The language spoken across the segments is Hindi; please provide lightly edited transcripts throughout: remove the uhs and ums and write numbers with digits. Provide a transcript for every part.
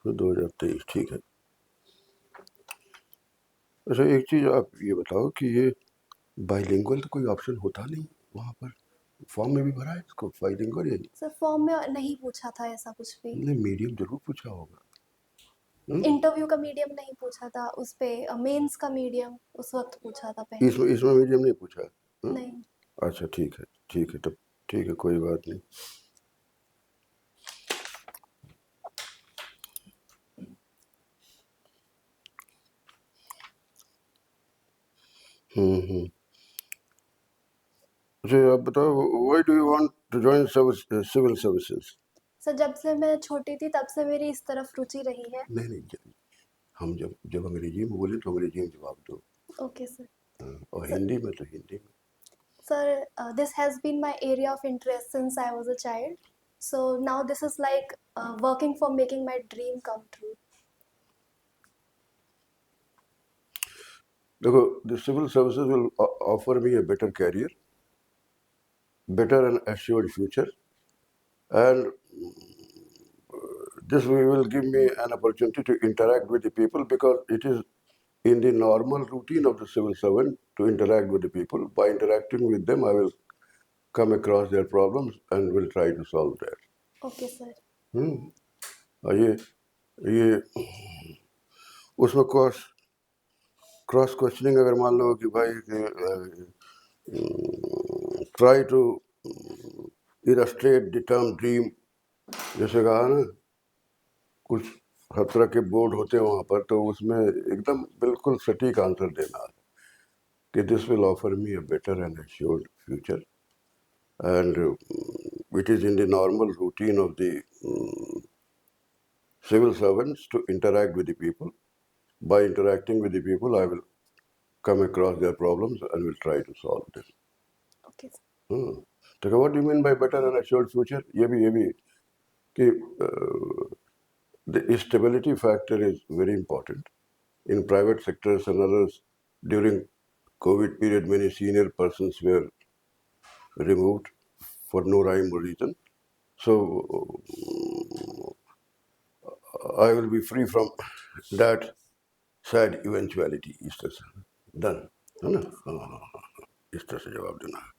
तो 2023 ठीक है। अच्छा एक चीज़ आप ये बताओ कि ये बाइलिंगुअल तो कोई ऑप्शन होता नहीं वहाँ पर, फॉर्म में भी भरा है इसको बाइलिंगुअल या सर फॉर्म में नहीं पूछा था ऐसा कुछ भी। नहीं? मीडियम जरूर पूछा होगा। इंटरव्यू का मीडियम नहीं पूछा था, उस पे मेंस का मीडियम उस वक्त पूछा था पहले। इसमें मीडियम नहीं पूछा? नहीं। अच्छा ठीक है, ठीक है, तब ठीक है, कोई बात नहीं। हम्म। अच्छा आप बताओ, why do you want to join civil services? Sir जब से मैं छोटी थी तब से मेरी इस तरफ रुचि रही है। नहीं नहीं, हम जब जब अंग्रेजी में बोले तो अंग्रेजी में जवाब दो। Okay sir. और सर हिंदी में तो हिंदी में। Sir, this has been my area of interest since I was a child. So now this is like working for making my dream come true. देखो, the civil services will offer me a better career, better and assured future, and this will give me an opportunity to interact with the people, because it is in the normal routine of the civil servant to interact with the people. By interacting with them, I will come across their problems and will try to solve that. Okay, sir. और ये उसमें क्रॉस क्वेश्चनिंग अगर मान लो कि भाई try to illustrate the term dream, जैसे कहा ना, कुछ हर तरह के बोर्ड होते हैं वहाँ पर, तो उसमें एकदम बिल्कुल सटीक आंसर देना है कि this will offer me a better and assured future, and it is in the normal routine of the civil servants to interact with the people. By interacting with the people, I will come across their problems and will try to solve them. Okay, sir. So what do you mean by better and assured future? ये भी कि the stability factor is very important. In private sectors and others, during COVID period, many senior persons were removed for no rhyme or reason. So I will be free from that sad eventuality. इस तरह से डन है ना? हाँ, इस तरह से जवाब देना है।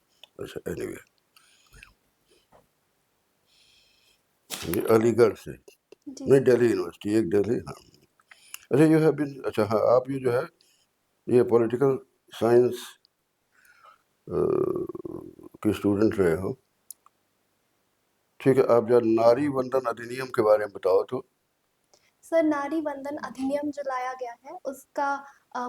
अच्छा एनीवे, ये अलीगढ़ से, जी नहीं सर। दिल्ली यूनिवर्सिटी, एक दिल्ली। हाँ अच्छा, यू हैव बीन, अच्छा हाँ, आप ये जो है ये पॉलिटिकल साइंस के स्टूडेंट रहे हो, ठीक है। आप जरा नारी वंदन अधिनियम के बारे में बताओ तो। सर नारी वंदन अधिनियम जो लाया गया है उसका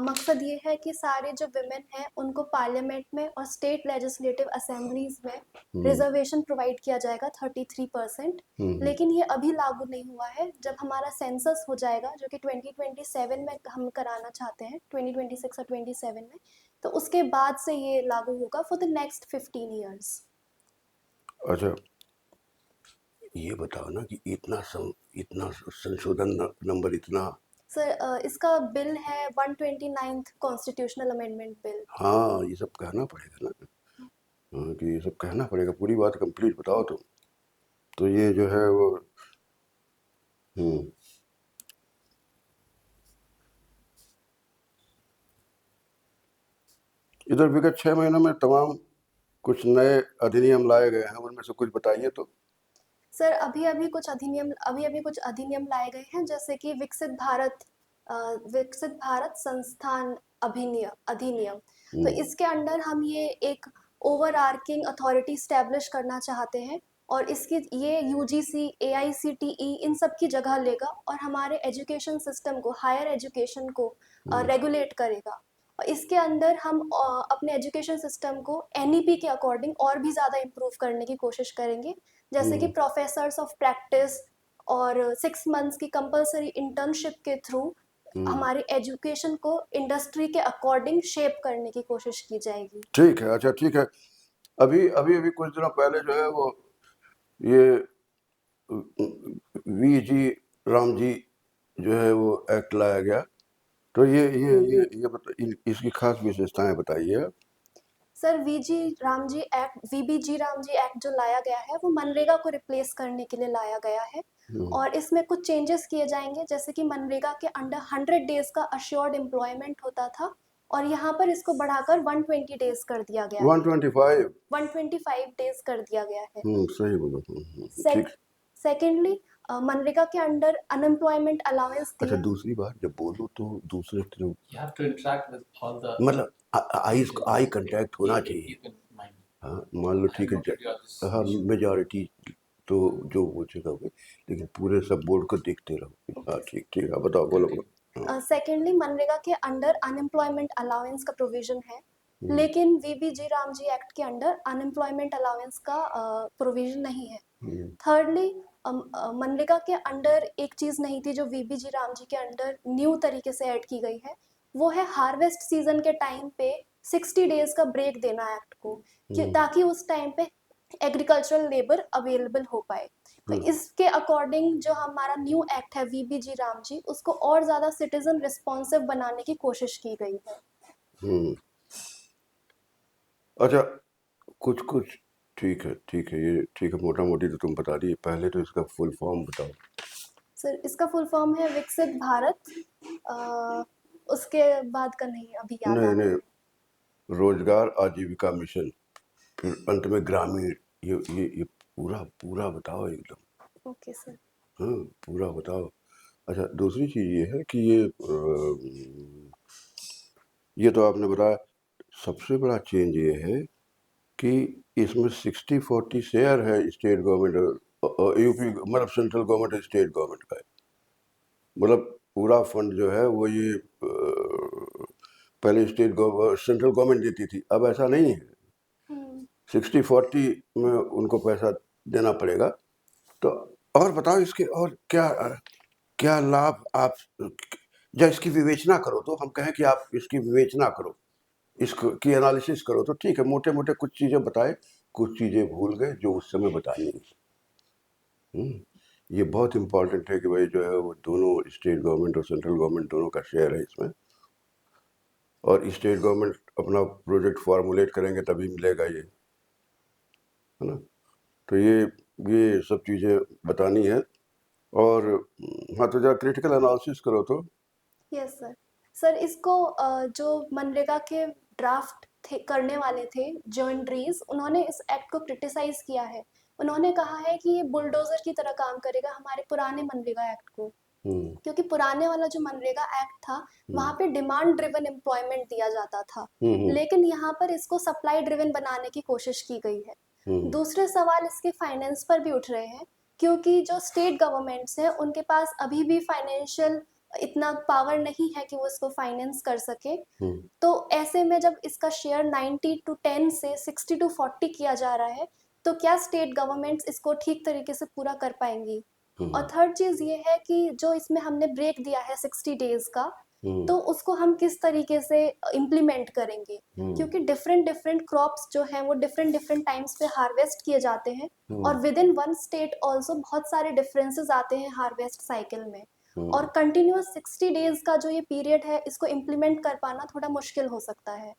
मकसद ये है कि सारे जो विमेन हैं उनको पार्लियामेंट में और स्टेट लेजिस्लेटिव असेंबलीज में रिजर्वेशन प्रोवाइड किया जाएगा 33%। लेकिन ये अभी लागू नहीं हुआ है। जब हमारा सेंसस हो जाएगा जो कि 2027 में हम कराना चाहते हैं, 2026 और 27 में, तो उसके बाद से ये लागू होगा फॉर द नेक्स्ट 15 ईयर्स। अच्छा ये बताओ ना कि इतना संशोधन नंबर इतना। सर इसका बिल है 129th कॉन्स्टिट्यूशनल अमेंडमेंट बिल। हाँ ये सब कहना पड़ेगा ना। हाँ, कि ये सब कहना पड़ेगा, पूरी बात कंप्लीट बताओ तुम। तो ये जो है वो इधर विगत 6 महीनों में तमाम कुछ नए अधिनियम लाए गए हैं, उनमें से कुछ बताइए तो। सर अभी अभी कुछ अधिनियम लाए गए हैं, जैसे कि विकसित भारत संस्थान अधिनियम। तो इसके अंडर हम ये एक ओवर आर्किंग अथॉरिटी स्टैब्लिश करना चाहते हैं, और इसकी ये यूजीसी, एआईसीटीई इन सब की जगह लेगा और हमारे एजुकेशन सिस्टम को, हायर एजुकेशन को रेगुलेट करेगा। और इसके अंदर हम अपने एजुकेशन सिस्टम को एनईपी के अकॉर्डिंग और भी ज़्यादा इम्प्रूव करने की कोशिश करेंगे, जैसे कि प्रोफेसर्स ऑफ प्रैक्टिस और 6 मंथ्स की कंपलसरी इंटर्नशिप के थ्रू हमारे एजुकेशन को इंडस्ट्री के अकॉर्डिंग शेप करने की कोशिश की जाएगी। ठीक है, अच्छा ठीक है। अभी अभी अभी कुछ दिनों पहले जो है वो ये वी राम जी जो है वो एक्ट लाया गया, तो ये इसकी खास विशेषताएं बताइए आप। सर वीबीजी रामजी एक्ट जो लाया गया है वो मनरेगा को रिप्लेस करने के लिए लाया गया है और इसमें कुछ चेंजेस किए जाएंगे, जैसे कि मनरेगा के अंडर 100 डेज का अश्योर्ड एम्प्लॉयमेंट होता था और यहाँ पर इसको बढ़ाकर 120 डेज कर दिया गया है, 125 125 डेज कर दिया गया है। सही बोलो। ठीक। सेकेंडली मनरेगा के अंडर अनएम्प्लॉयमेंट अलाउंस अच्छा, दूसरी बात जब बोलो तो दूसरे You have to interact with all the. मतलब आई कांटेक्ट होना चाहिए। Keep in mind. हाँ, मान लो ठीक है, noted your this हाँ issue. मेजॉरिटी तो जो वो जगह हुई, लेकिन पूरे सब बोर्ड को देखते रहो। हाँ ठीक ठीक है, बताओ बोलो बोलो। सेकेंडली मनरेगा के अंडर अनएम्प्लॉयमेंट अलाउंस का प्रोविजन है, लेकिन वीबीजी रामजी एक्ट के अंडर अनएम्प्लॉयमेंट अलाउंस का प्रोविजन नहीं है। थर्डली मनरेगा के अंडर एक चीज नहीं थी जो वीबीजी रामजी के अंडर न्यू तरीके से ऐड की गई है, वो है हार्वेस्ट सीजन के टाइम पे 60 डेज का ब्रेक देना एक्ट को, ताकि उस टाइम पे एग्रीकल्चरल लेबर अवेलेबल हो पाए। तो इसके अकॉर्डिंग जो हमारा न्यू एक्ट है वीबीजी रामजी, उसको और ज्यादा सिटीजन रिस्पॉन्सिव बनाने की कोशिश की गई है। अच्छा, कुछ कुछ ठीक है ये ठीक है, मोटा मोटी तो तुम बता दी, पहले तो इसका फुल फॉर्म बताओ। सर इसका फुल फॉर्म है विकसित भारत, उसके बाद का नहीं अभी याद आ रहा है। नहीं, रोजगार आजीविका मिशन, फिर अंत में ग्रामीण, ये पूरा बताओ एकदम। Okay sir. हाँ पूरा बताओ। अच्छा, दूसरी चीज ये है कि ये तो आपने बताया, सबसे बड़ा चेंज ये है कि इसमें 60-40 शेयर है स्टेट गवर्नमेंट यूपी, मतलब सेंट्रल गवर्नमेंट और स्टेट गवर्नमेंट का है। मतलब पूरा फंड जो है वो ये पहले सेंट्रल गवर्नमेंट देती थी, अब ऐसा नहीं है। 60-40 में उनको पैसा देना पड़ेगा। तो और बताओ इसके और क्या लाभ, आप जब इसकी विवेचना करो तो हम कहें कि आप इसकी विवेचना करो, इसकी एनालिसिस करो तो ठीक है, मोटे मोटे कुछ चीज़ें बताए, कुछ चीज़ें भूल गए जो उस समय बतानी है। ये बहुत इम्पोर्टेंट है कि भाई जो है वो दोनों स्टेट गवर्नमेंट और सेंट्रल गवर्नमेंट दोनों का शेयर है इसमें, और स्टेट गवर्नमेंट अपना प्रोजेक्ट फॉर्मुलेट करेंगे तभी मिलेगा ये, है ना। तो ये सब चीज़ें बतानी है। और हाँ, तो जरा क्रिटिकल एनालिसिस करो तो। यस सर इसको जो मनरेगा के ड्राफ्ट करने वाले थे जॉन ड्रीज, उन्होंने इस एक्ट को क्रिटिसाइज किया है। उन्होंने कहा है कि ये बुलडोजर की तरह काम करेगा हमारे पुराने मनरेगा एक्ट को, क्योंकि पुराने वाला जो मनरेगा एक्ट था वहाँ पे डिमांड ड्रिवन एम्प्लॉयमेंट दिया जाता था, लेकिन यहाँ पर इसको सप्लाई ड्रिवन बनाने की कोशिश की गई है। दूसरे सवाल इसके फाइनेंस पर भी उठ रहे हैं, क्योंकि जो स्टेट गवर्नमेंट्स हैं उनके पास अभी भी फाइनेंशियल इतना पावर नहीं है कि वो इसको फाइनेंस कर सके। तो ऐसे में जब इसका शेयर 90-10 से 60-40 किया जा रहा है, तो क्या स्टेट गवर्नमेंट्स इसको ठीक तरीके से पूरा कर पाएंगी? और थर्ड चीज ये है कि जो इसमें हमने ब्रेक दिया है 60 डेज का, तो उसको हम किस तरीके से इम्प्लीमेंट करेंगे, क्योंकि डिफरेंट क्रॉप्स जो हैं वो डिफरेंट टाइम्स पे हार्वेस्ट किए जाते हैं, और with in one state also बहुत सारे डिफरेंसेस आते हैं हार्वेस्ट साइकिल में, और कंटिन्यूअस 60 डेज का जो ये पीरियड है इसको इम्प्लीमेंट कर पाना थोड़ा मुश्किल हो सकता है।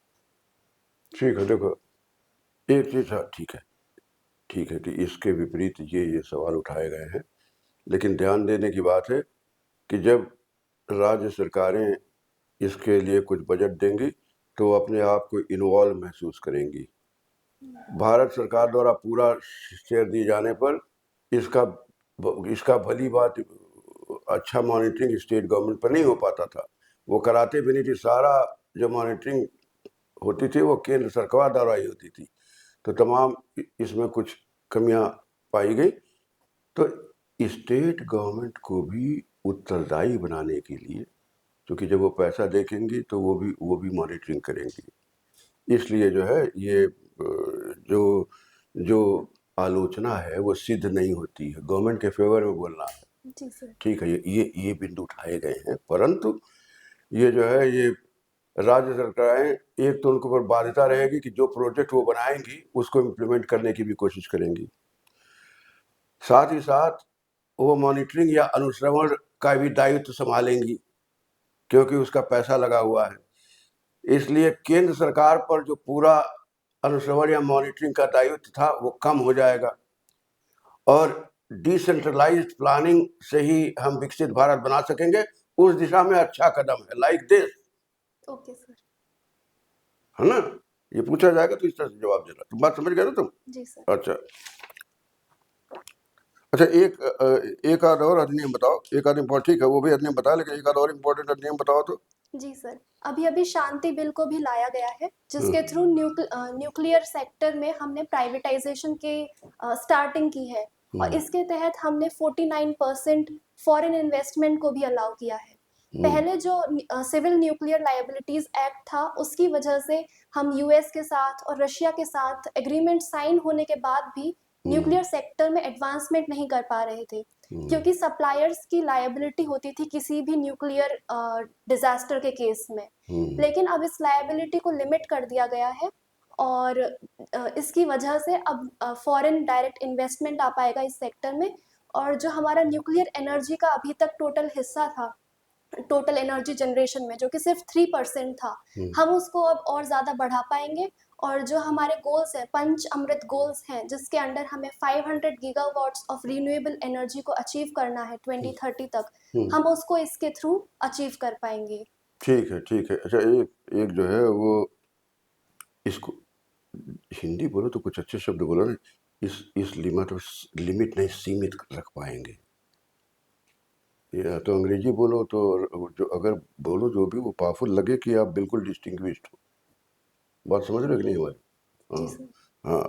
ठीक है, देखो एक चीज ठीक है कि इसके विपरीत ये सवाल उठाए गए हैं, लेकिन ध्यान देने की बात है कि जब राज्य सरकारें इसके लिए कुछ बजट देंगी तो अपने आप को इन्वॉल्व महसूस करेंगी। भारत सरकार द्वारा पूरा शेयर दिए जाने पर इसका भली बात अच्छा मॉनिटरिंग स्टेट गवर्नमेंट पर नहीं हो पाता था, वो कराते भी नहीं थी। सारा जो मॉनिटरिंग होती थी वो केंद्र सरकार द्वारा ही होती थी, तो तमाम इसमें कुछ कमियां पाई गई। तो स्टेट गवर्नमेंट को भी उत्तरदायी बनाने के लिए, क्योंकि जब वो पैसा देखेंगी तो वो भी मॉनिटरिंग करेंगी, इसलिए जो है ये जो आलोचना है वो सिद्ध नहीं होती है, गवर्नमेंट के फेवर में बोलना है। ठीक है, ये बिंदु उठाए गए हैं, परंतु ये जो है ये राज्य सरकारें, एक तो उनके ऊपर बाध्यता रहेगी कि जो प्रोजेक्ट वो बनाएंगी उसको इम्प्लीमेंट करने की भी कोशिश करेंगी, साथ ही साथ वो मॉनिटरिंग या अनुश्रवण का भी दायित्व संभालेंगी, क्योंकि उसका पैसा लगा हुआ है। इसलिए केंद्र सरकार पर जो पूरा अनुश्रवण या मॉनिटरिंग का दायित्व था वो कम हो जाएगा, और डिसेंट्रलाइज्ड प्लानिंग से ही हम विकसित भारत बना सकेंगे। उस दिशा में अच्छा कदम है, लाइक दिस, ओके सर। है ना? ये पूछा जाएगा तो इस तरह से जवाब देना। तुम बात समझ गए ना तुम? जी सर। अच्छा अच्छा, एक आध और अधिनियम बताओ। एक आध इम्पोर्टेंट, ठीक है वो भी अधिनियम बता, लेकिन एक आध और इम्पोर्टेंट अधिनियम बताओ तो। जी सर, अभी शांति बिल को भी लाया गया है, जिसके थ्रू न्यूक्लियर सेक्टर में हमने प्राइवेटाइजेशन के स्टार्टिंग की है, और इसके तहत हमने 49% फॉरेन इन्वेस्टमेंट को भी अलाउ किया है। पहले जो सिविल न्यूक्लियर लायबिलिटीज एक्ट था, उसकी वजह से हम यूएस के साथ और रशिया के साथ एग्रीमेंट साइन होने के बाद भी न्यूक्लियर सेक्टर में एडवांसमेंट नहीं कर पा रहे थे, क्योंकि सप्लायर्स की लायबिलिटी होती थी किसी भी न्यूक्लियर डिजास्टर के केस में। लेकिन अब इस लायबिलिटी को लिमिट कर दिया गया है, और इसकी वजह से अब फॉरेन डायरेक्ट इन्वेस्टमेंट आ पाएगा इस सेक्टर में, और जो हमारा न्यूक्लियर एनर्जी का अभी तक टोटल हिस्सा था, टोटल एनर्जी जनरेशन में, जो कि सिर्फ 3% था, हम उसको अब और ज़्यादा बढ़ा पाएंगे। और जो हमारे गोल्स हैं, पंच अमृत गोल्स हैं, जिसके अंडर हमें 500 गीगावाट्स ऑफ रिन्यूएबल एनर्जी को अचीव करना है 2030 तक, हम उसको इसके थ्रू अचीव कर पाएंगे। ठीक है ठीक है। अच्छा, एक जो है वो, इसको हिंदी बोलो तो कुछ अच्छे शब्द बोलो ना। इस लिमिट नहीं, सीमित रख पाएंगे। या तो अंग्रेजी बोलो, तो जो अगर बोलो जो भी वो पावरफुल लगे कि आप बिल्कुल डिस्टिंग्विश्ड हो। बात समझ रहे हो कि नहीं हमारी? जी हाँ सर। हाँ।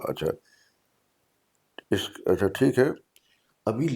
अच्छा ठीक है। अभी